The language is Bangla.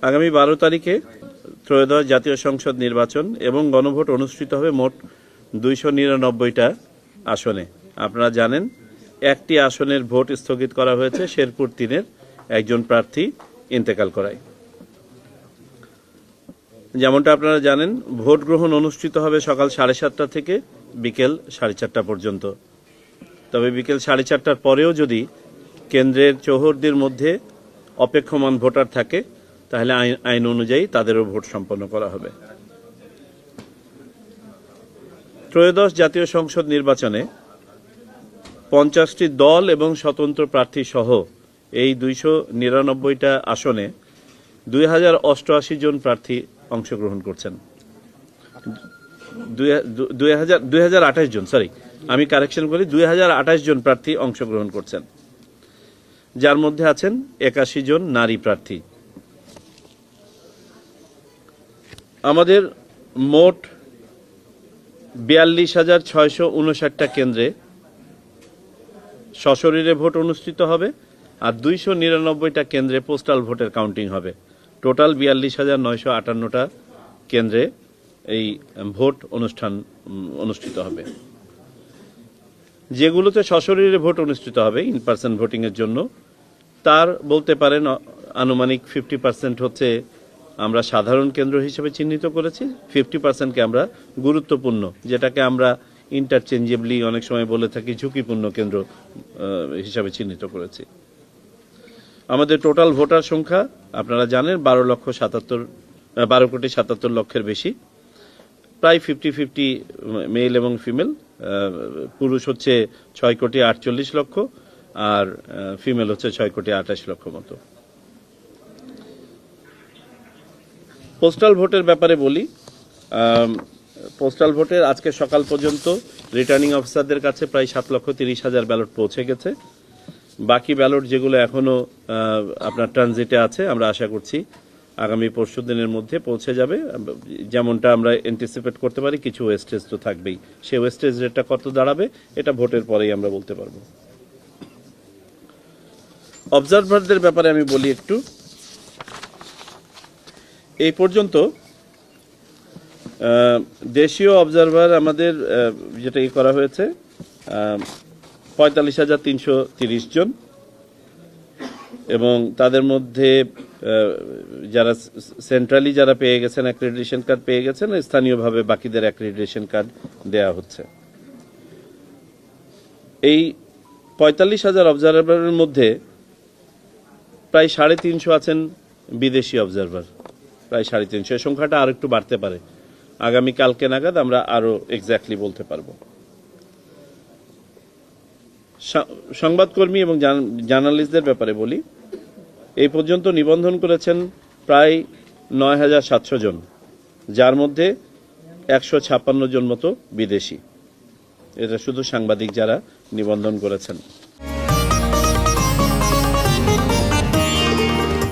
আগামী 12 তারিখে ত্রয়োদশ জাতীয় সংসদ নির্বাচন এবং গণভোট অনুষ্ঠিত হবে মোট 299টা আসনে। আপনারা জানেন একটি আসনের ভোট স্থগিত করা হয়েছে শেরপুর 3-এর একজন প্রার্থী ইন্তেকাল করায়। যেমনটা আপনারা জানেন ভোট গ্রহণ অনুষ্ঠিত হবে সকাল 7:30টা থেকে বিকেল 4:30টা পর্যন্ত। তবে বিকেল 4:30টার পরেও যদি কেন্দ্রের চৌহদ্দির মধ্যে অপেক্ষমান ভোটার থাকে তাহলে আইন অনুযায়ী তাদেরও ভোট সম্পন্ন করা হবে। ত্রয়োদশ জাতীয় সংসদ নির্বাচনে 50টি দল এবং স্বতন্ত্র প্রার্থী সহ এই 299টা আসনে 2088 জন প্রার্থী অংশগ্রহণ করছেন। 2028 জন, আমি কারেকশন করি, 2028 জন প্রার্থী অংশগ্রহণ করছেন, যার মধ্যে আছেন 81 জন নারী প্রার্থী। আমাদের মোট 42,659টা কেন্দ্রে সশরীরে ভোট অনুষ্ঠিত হবে আর 299টা কেন্দ্রে পোস্টাল ভোটের কাউন্টিং হবে। টোটাল 42,958টা কেন্দ্রে এই ভোট অনুষ্ঠিত হবে। যেগুলোতে সশরীরে ভোট অনুষ্ঠিত হবে ইন পার্সন ভোটিং এর জন্য, তার বলতে পারেন আনুমানিক 50% হচ্ছে আমরা সাধারণ কেন্দ্র হিসেবে চিহ্নিত করেছি, 50%কে আমরা গুরুত্বপূর্ণ, যেটাকে আমরা ইন্টারচেঞ্জেবলি অনেক সময় বলে থাকি ঝুঁকিপূর্ণ কেন্দ্র হিসাবে চিহ্নিত করেছি। আমাদের টোটাল ভোটার সংখ্যা আপনারা জানেন 12,77,00,000 বেশি, প্রায় 50-50 মেল এবং ফিমেল। পুরুষ হচ্ছে 6,48,00,000 আর ফিমেল হচ্ছে 6,28,00,000 মতো। পোস্টাল ভোটের ব্যাপারে বলি, পোস্টাল ভোটের আজকে সকাল পর্যন্ত রিটার্নিং অফিসারদের কাছে প্রায় 7,30,000 ব্যালট পৌঁছে গেছে। বাকি ব্যালট যেগুলো এখনো আপনার ট্রানজিটে আছে, আমরা আশা করছি আগামী পরশু দিনের মধ্যে পৌঁছে যাবে। যেমনটা আমরা অ্যান্টিসিপেট করতে পারি কিছু ওয়েস্টেজ তো থাকবেই, সেই ওয়েস্টেজ রেটটা কত দাঁড়াবে এটা ভোটের পরেই আমরা বলতে পারবো। অবজারভারদের ব্যাপারে আমি বলি একটু। এই পর্যন্ত দেশীয় অবজারভার আমাদের যেটা করা হয়েছে 45,330 জন, এবং তাদের মধ্যে যারা সেন্ট্রালি যারা পেয়ে গেছেন অ্যাক্রেডিটেশন কার্ড পেয়ে গেছেন, স্থানীয়ভাবে বাকিদের অ্যাক্রেডিটেশন কার্ড দেয়া হচ্ছে। এই 45,000 অবজারভারের মধ্যে প্রায় 350 আছেন বিদেশি অবজারভার, প্রায় 350। এই সংখ্যাটা আর একটু বাড়তে পারে, আগামী কালকে নাগাদ আমরা আরো এক্স্যাক্টলি বলতে পারবো। সংবাদকর্মী এবং জার্নালিস্টদের ব্যাপারে বলি, এই পর্যন্ত নিবন্ধন করেছেন প্রায় 9,700 জন, যার মধ্যে 156 জন মতো বিদেশি। এটা শুধু সাংবাদিক যারা নিবন্ধন করেছেন।